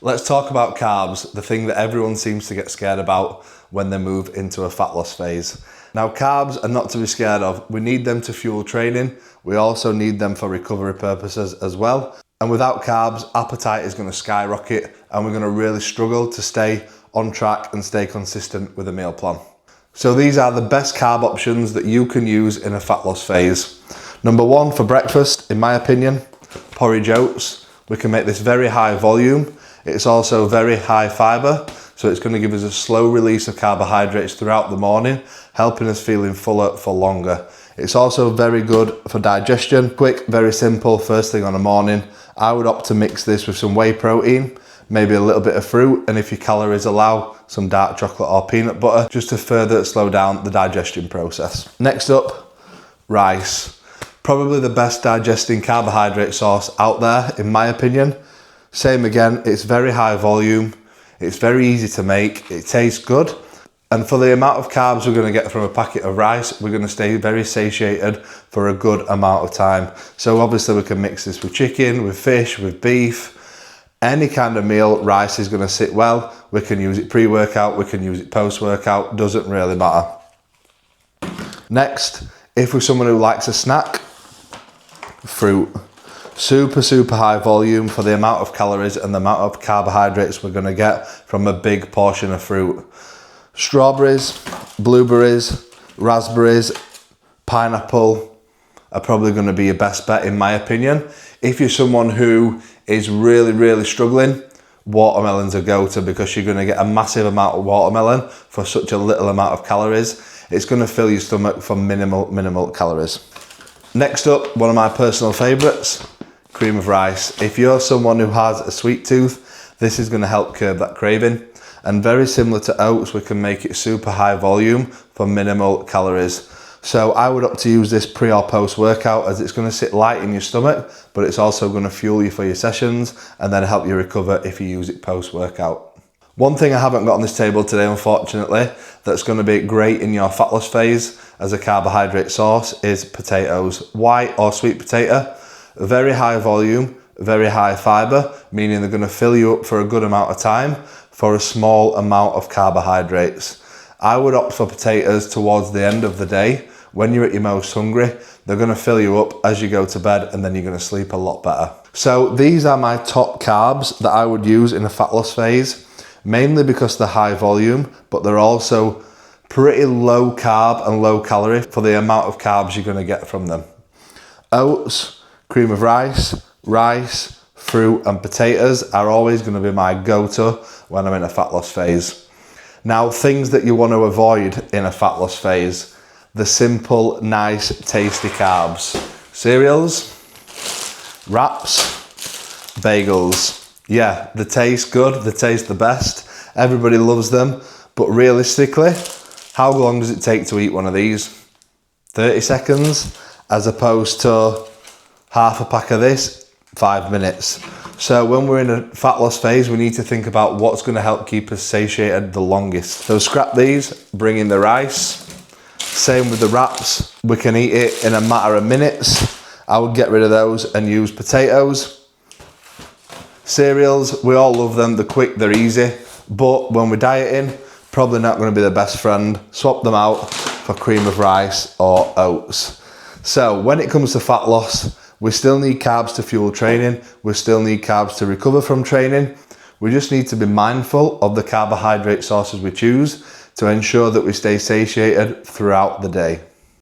Let's talk about carbs, the thing that everyone seems to get scared about when they move into a fat loss phase. Now, carbs are not to be scared of. We need them to fuel training. We also need them for recovery purposes as well. And without carbs, appetite is going to skyrocket and we're going to really struggle to stay on track and stay consistent with a meal plan. So these are the best carb options that you can use in a fat loss phase. Number one, for breakfast, in my opinion, porridge oats. We can make this very high volume. It's also very high fiber, so it's going to give us a slow release of carbohydrates throughout the morning, helping us feeling fuller for longer. It's also very good for digestion, quick, very simple, first thing on the morning. I would opt to mix this with some whey protein, maybe a little bit of fruit, and if your calories allow, some dark chocolate or peanut butter, just to further slow down the digestion process. Next up, rice. Probably the best digesting carbohydrate source out there, in my opinion. Same again, it's very high volume, it's very easy to make, it tastes good, and for the amount of carbs we're going to get from a packet of rice, we're going to stay very satiated for a good amount of time. So obviously we can mix this with chicken, with fish, with beef, any kind of meal, rice is going to sit well. We can use it pre-workout, we can use it post-workout, doesn't really matter. Next, if we're someone who likes a snack, fruit. Super high volume for the amount of calories and the amount of carbohydrates we're going to get from a big portion of fruit. Strawberries, blueberries, raspberries, pineapple are probably going to be your best bet, in my opinion. If you're someone who is really struggling, watermelon's a go-to, because you're going to get a massive amount of watermelon for such a little amount of calories. It's going to fill your stomach for minimal calories. Next up, one of my personal favourites, cream of rice. If you're someone who has a sweet tooth, this is going to help curb that craving. And very similar to oats, we can make it super high volume for minimal calories. So I would opt to use this pre or post workout, as it's going to sit light in your stomach, but it's also going to fuel you for your sessions and then help you recover if you use it post workout. One thing I haven't got on this table today, unfortunately, that's going to be great in your fat loss phase as a carbohydrate source is potatoes. White or sweet potato, very high volume, very high fiber, meaning they're going to fill you up for a good amount of time for a small amount of carbohydrates. I would opt for potatoes towards the end of the day when you're at your most hungry. They're going to fill you up as you go to bed, and then you're going to sleep a lot better. So these are my top carbs that I would use in a fat loss phase, mainly because they're high volume, but they're also pretty low carb and low calorie for the amount of carbs you're going to get from them. Oats, cream of rice, fruit and potatoes are always going to be my go-to when I'm in a fat loss phase. Now, things that you want to avoid in a fat loss phase: the simple, nice, tasty carbs. Cereals, wraps, bagels. Yeah, they taste good, they taste the best. Everybody loves them, but realistically, how long does it take to eat one of these? 30 seconds, as opposed to half a pack of this, 5 minutes. So when we're in a fat loss phase, we need to think about what's going to help keep us satiated the longest. So scrap these, bring in the rice. Same with the wraps. We can eat it in a matter of minutes. I would get rid of those and use potatoes. Cereals, we all love them. They're quick, they're easy. But when we're dieting, probably not going to be the best friend. Swap them out for cream of rice or oats. So when it comes to fat loss, we still need carbs to fuel training. We still need carbs to recover from training. We just need to be mindful of the carbohydrate sources we choose to ensure that we stay satiated throughout the day.